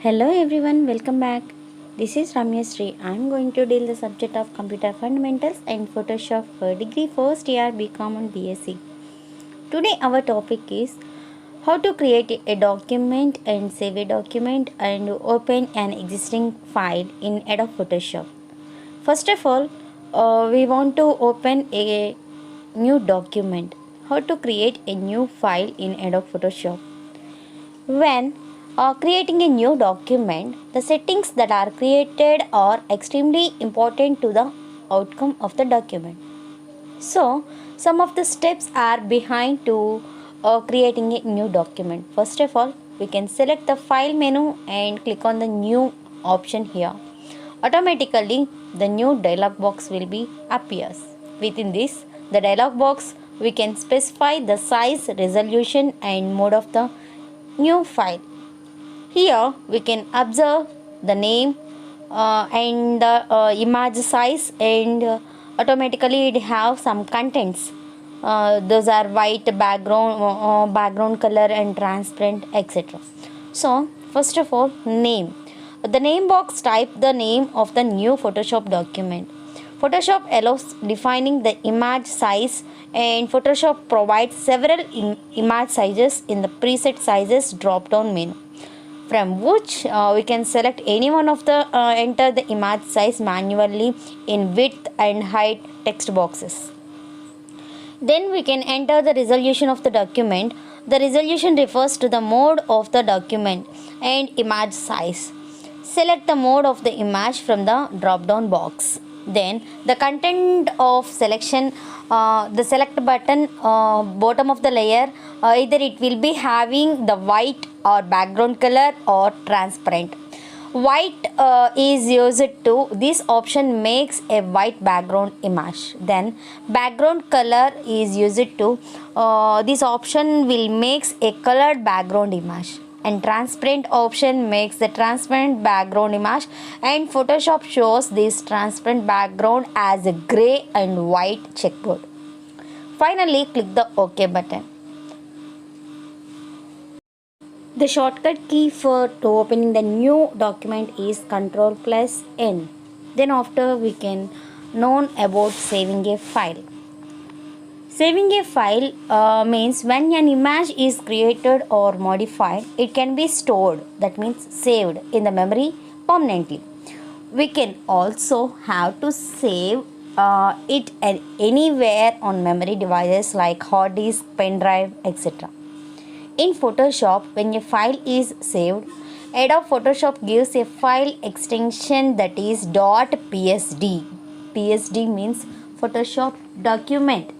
Hello everyone, welcome back. This is Ramya Sri. I am going to deal the subject of computer fundamentals and Photoshop for degree first year BCom and BSc. Today our topic is how to create a document and save a document and open an existing file in Adobe Photoshop. First of all, we want to open a new document. How to create a new file in Adobe Photoshop? When creating a new document, the settings that are created are extremely important to the outcome of the document. So, some of the steps are behind to creating a new document. First of all, we can select the file menu and click on the new option here. Automatically, the new dialog box will be appears. Within this, the dialog box we can specify the size, resolution and mode of the new file. Here we can observe the name and the image size and automatically it have some contents. Those are white background color and transparent, etc. So first of all, name. The name box type the name of the new Photoshop document. Photoshop allows defining the image size and Photoshop provides several image sizes in the preset sizes drop down menu, from which we can select any one of the enter the image size manually in width and height text boxes. Then we can enter the resolution of the document. The resolution refers to the mode of the document and image size. Select the mode of the image from the drop down box. Then the content of selection, the select button bottom of the layer, either it will be having the white or background color or transparent. White is used to, this option makes a white background image. Then background color is used to, this option will makes a colored background image. And transparent option makes the transparent background image, and Photoshop shows this transparent background as a gray and white checkboard. Finally, click the OK button. The shortcut key for opening the new document is Ctrl plus N. Then after we can know about saving a file. Saving a file means when an image is created or modified, it can be stored, that means saved in the memory permanently. We can also have to save it anywhere on memory devices like hard disk, pen drive, etc. In Photoshop, when a file is saved, Adobe Photoshop gives a file extension that is .psd. PSD means Photoshop document.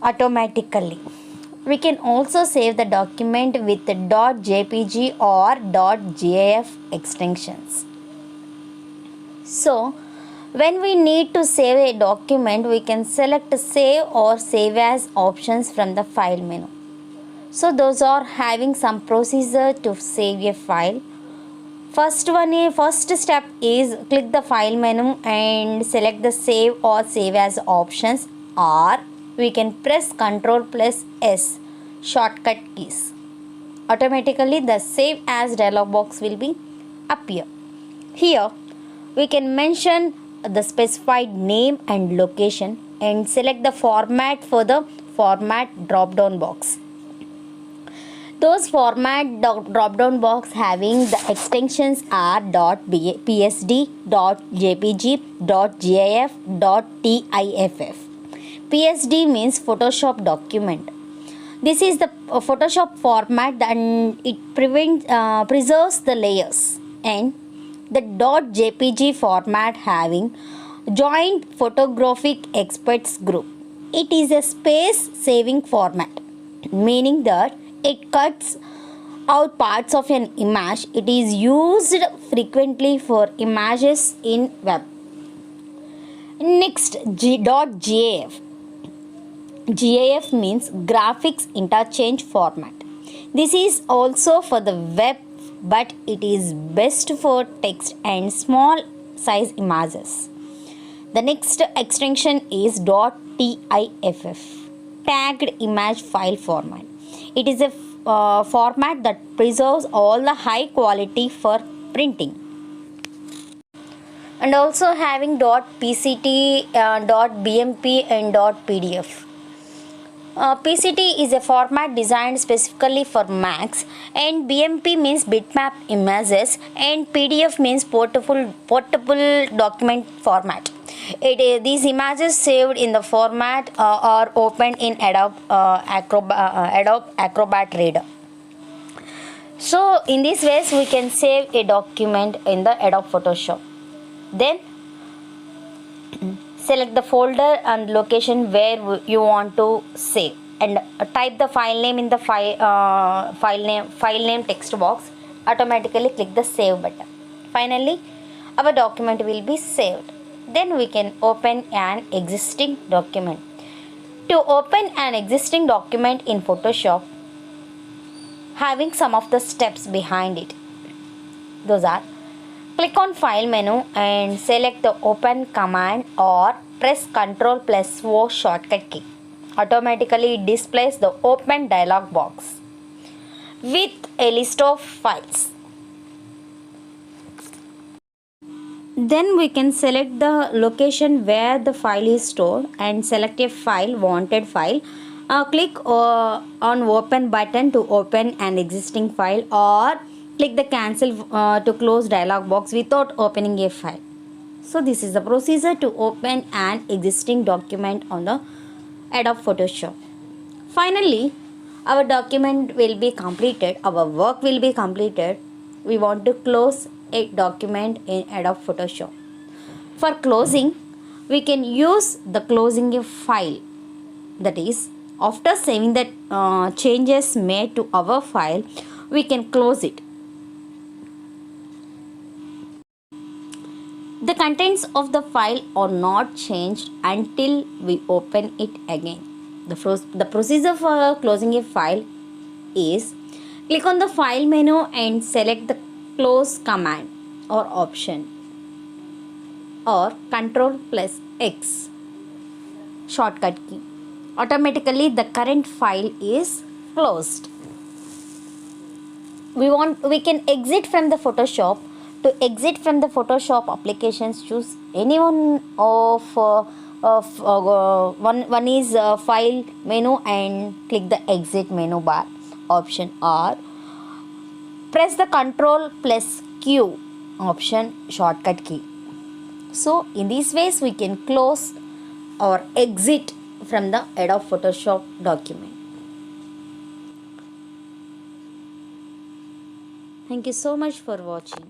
Automatically. We can also save the document with the .jpg or .gif extensions. So, when we need to save a document, we can select save or save as options from the file menu. So, those are having some procedure to save a file. First step is click the file menu and select the save or save as options, or we can press Ctrl plus S shortcut keys. Automatically the save as dialog box will be appear. Here we can mention the specified name and location and select the format for the format drop down box. Those format drop down box having the extensions are .psd, .jpg, .gif, .tiff. PSD means Photoshop document. This is the Photoshop format and it preserves the layers. And the .jpg format having Joint Photographic Experts Group. It is a space saving format, meaning that it cuts out parts of an image. It is used frequently for images in web. Next, .gif. GIF means Graphics Interchange Format. This is also for the web, but it is best for text and small size images. The next extension is .tiff, Tagged Image File Format. It is a format that preserves all the high quality for printing. And also having .pct, .bmp and .pdf. PCT is a format designed specifically for Macs, and BMP means bitmap images, and PDF means portable document format. These images saved in the format are opened in Adobe Acrobat Reader. So in these ways we can save a document in the Adobe Photoshop. Then select the folder and location where you want to save, and type the file name in the file name text box. Automatically click the save button. Finally, our document will be saved. Then we can open an existing document. To open an existing document in Photoshop, having some of the steps behind it. Those are: click on File menu and select the Open command, or press Ctrl+O shortcut key. Automatically it displays the Open dialog box with a list of files. Then we can select the location where the file is stored and select a wanted file. Click on Open button to open an existing file, or click the Cancel to close dialog box without opening a file. So this is the procedure to open an existing document on the Adobe Photoshop. Finally, our document will be completed, our work will be completed. We want to close a document in Adobe Photoshop. For closing, we can use the closing a file. That is, after saving the changes made to our file, we can close it. The contents of the file are not changed until we open it again. The procedure for closing a file is: click on the File menu and select the Close command or option, or Ctrl+X shortcut key. Automatically the current file is closed. We can exit from the Photoshop. To exit from the Photoshop applications, choose any one of one is File menu and click the Exit menu bar option, or press the Ctrl+Q option shortcut key. So in these ways we can close or exit from the Adobe Photoshop document. Thank you so much for watching.